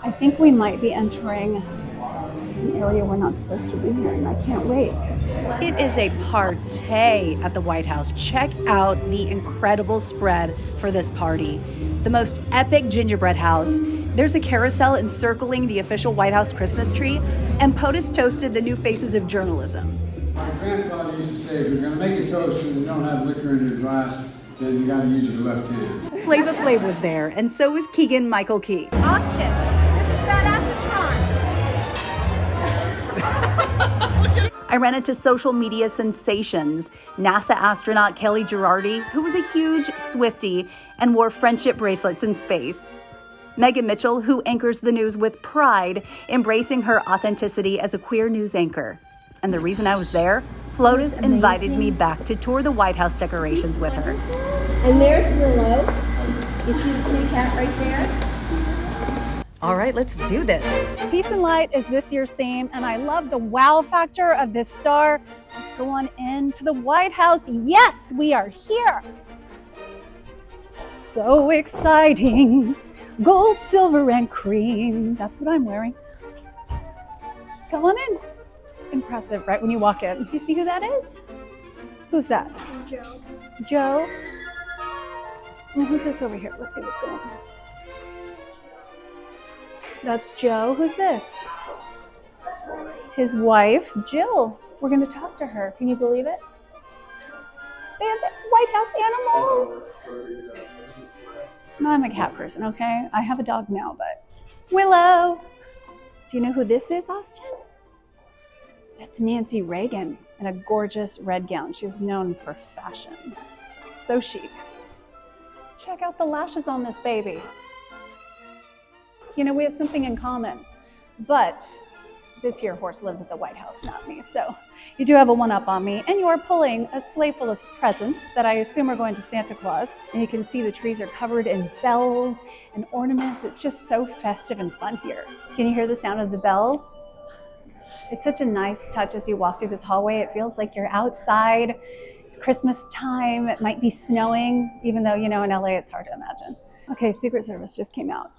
I think we might be entering an area we're not supposed to be here, and I can't wait. It is a party at the White House. Check out the incredible spread for this party. The most epic gingerbread house. There's a carousel encircling the official White House Christmas tree, and POTUS toasted the new faces of journalism. My grandfather used to say, if you're going to make a toast and you don't have liquor in your glass, then you got to use your left hand. Flava Flav was there, and so was Keegan Michael Key. Austin, this is Badassatron. I ran into social media sensations, NASA astronaut Kelly Girardi, who was a huge Swiftie and wore friendship bracelets in space. Megan Mitchell, who anchors the news with pride, embracing her authenticity as a queer news anchor. And the reason I was there, FLOTUS invited me back to tour the White House decorations with her. And there's Willow. You see the kitty cat right there? All right, let's do this. Peace and light is this year's theme, and I love the wow factor of this star. Let's go on into the White House. Yes, we are here. So exciting. Gold, silver, and cream. That's what I'm wearing. Come on in. Impressive, right when you walk in. Do you see who that is? Who's that? Joe. Joe? And who's this over here? Let's see what's going on. That's Joe. Who's this? His wife, Jill. We're going to talk to her. Can you believe it? They have White House animals. No, I'm a cat person, okay? I have a dog now, but Willow. Do you know who this is, Austin? That's Nancy Reagan in a gorgeous red gown. She was known for fashion. So chic. Check out the lashes on this baby. You know, we have something in common, but this here horse lives at the White House, not me. So you do have a one-up on me, and you are pulling a sleigh full of presents that I assume are going to Santa Claus. And you can see the trees are covered in bells and ornaments. It's just so festive and fun here. Can you hear the sound of the bells? It's such a nice touch as you walk through this hallway. It feels like you're outside. It's Christmas time. It might be snowing, even though, you know, in LA, it's hard to imagine. Okay, Secret Service just came out.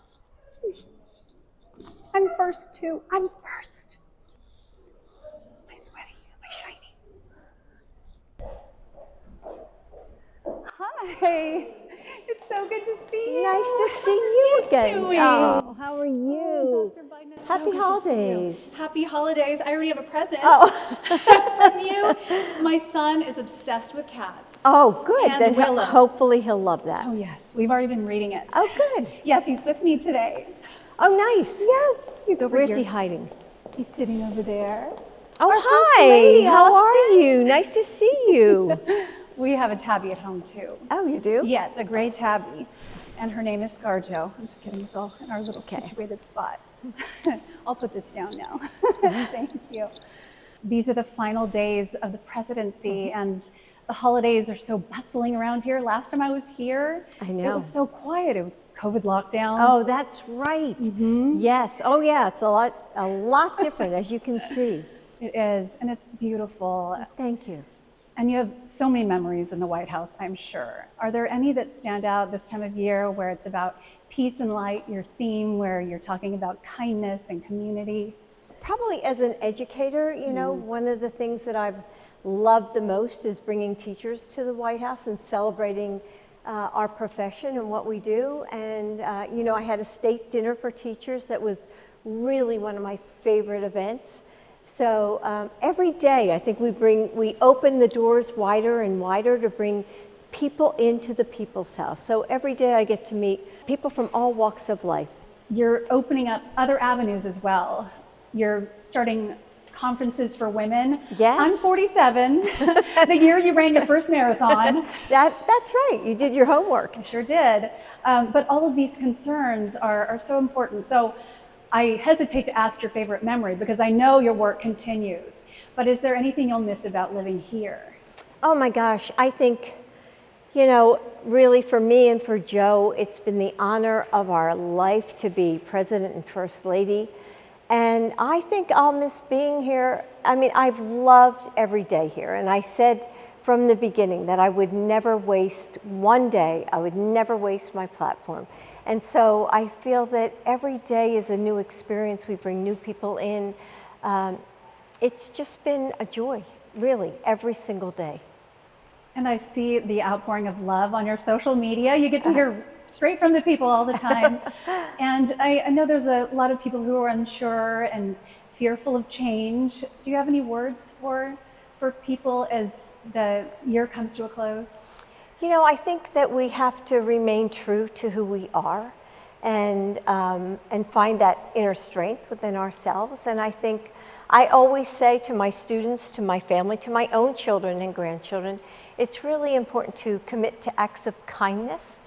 I'm first too. I'm first. Am I sweaty? Am I shiny? Hi. It's so good to see you. Nice to see you again. Chewy. Oh, how are you? Dr. Biden, it's Happy so good to see you. holidays. Happy holidays. I already have a present Oh. from you. My son is obsessed with cats. Oh, good. And Then Willow. hopefully he'll love that. Oh, yes. We've already been reading it. Oh, good. Yes, he's with me today. Oh, nice. Yes. He's over Where's here. he hiding? He's sitting over there. Oh, Our first hi. lady, How Austin. are you? Nice to see you. We have a tabby at home, too. Oh, you do? Yes, a gray tabby. And her name is ScarJo. I'm just getting us all in our little Okay. situated spot. I'll put this down now. Thank you. These are the final days of the presidency, and the holidays are so bustling around here. Last time I was here, I know. it was so quiet. It was COVID lockdowns. Oh, that's right. Yes. Oh, yeah. It's a lot different, as you can see. It is, and it's beautiful. Thank you. And you have so many memories in the White House, I'm sure. Are there any that stand out this time of year where it's about peace and light, your theme, where you're talking about kindness and community? Probably as an educator, you know, one of the things that I've loved the most is bringing teachers to the White House and celebrating our profession and what we do. And, you know, I had a state dinner for teachers that was really one of my favorite events. So every day, I think we open the doors wider and wider to bring people into the People's House. So every day I get to meet people from all walks of life. You're opening up other avenues as well. You're starting conferences for women. Yes. I'm 47, the year you ran your first marathon. That's right, you did your homework. I sure did. But all of these concerns are so important. So I hesitate to ask your favorite memory because I know your work continues. But is there anything you'll miss about living here? Oh my gosh, I think, you know, really for me and for Joe, it's been the honor of our life to be President and First Lady. And I think I'll miss being here. I mean, I've loved every day here. And I said from the beginning that I would never waste one day. I would never waste my platform. And so I feel that every day is a new experience. We bring new people in. It's just been a joy, really, every single day. And I see the outpouring of love on your social media. You get to hear straight from the people all the time. And I know there's a lot of people who are unsure and fearful of change. Do you have any words for people as the year comes to a close? You know, I think that we have to remain true to who we are and find that inner strength within ourselves. And I think I always say to my students, to my family, to my own children and grandchildren, it's really important to commit to acts of kindness.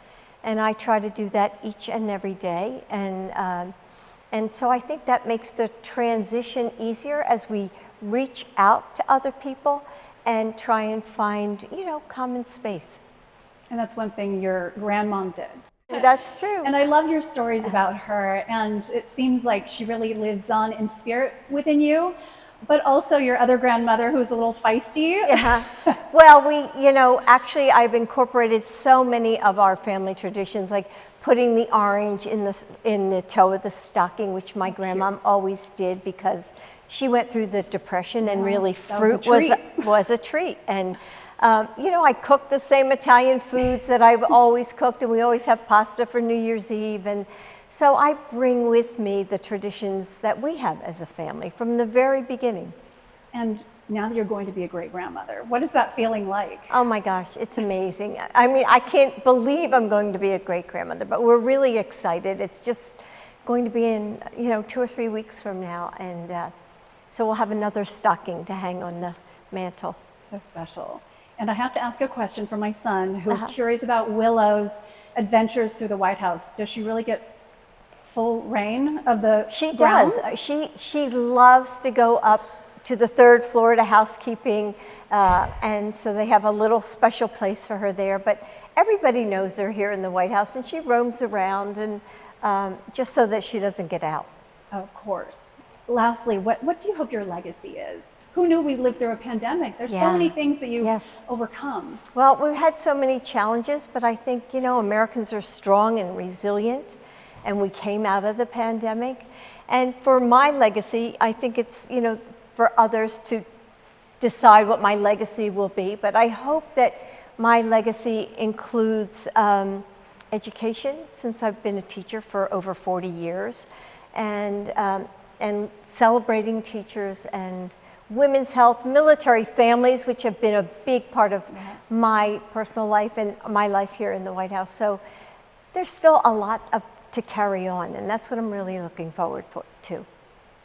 And I try to do that each and every day. And so I think that makes the transition easier as we reach out to other people and try and find, you know, common space. And that's one thing your grandmom did. That's true. And I love your stories about her, and it seems like she really lives on in spirit within you, but also your other grandmother who's a little feisty. Yeah. Well, actually I've incorporated so many of our family traditions, like putting the orange in the toe of the stocking, which my grandmom always did because she went through the Depression and really fruit was a treat. And I cook the same Italian foods that I've always cooked, and we always have pasta for New Year's Eve. And so I bring with me the traditions that we have as a family from the very beginning. And now that you're going to be a great grandmother, what is that feeling like? Oh my gosh, it's amazing. I mean, I can't believe I'm going to be a great grandmother, but we're really excited. It's just going to be in, 2 or 3 weeks from now. And so we'll have another stocking to hang on the mantle. So special. And I have to ask a question for my son, who's curious about Willow's adventures through the White House. Does she really get full reign of the grounds? Does. She loves to go up to the 3rd floor to housekeeping, and so they have a little special place for her there. But everybody knows her here in the White House, and she roams around, and just so that she doesn't get out. Of course. Lastly, what do you hope your legacy is? Who knew we'd live through a pandemic? There's so many things that you've overcome. Well, we've had so many challenges, but I think, Americans are strong and resilient, and we came out of the pandemic. And for my legacy, I think it's, for others to decide what my legacy will be, but I hope that my legacy includes education, since I've been a teacher for over 40 years, and celebrating teachers, and women's health, military families, which have been a big part of my personal life and my life here in the White House. So there's still a lot to carry on, and that's what I'm really looking forward to.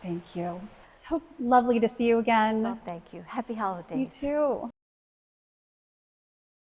Thank you. So lovely to see you again. Well, thank you. Happy holidays. You too.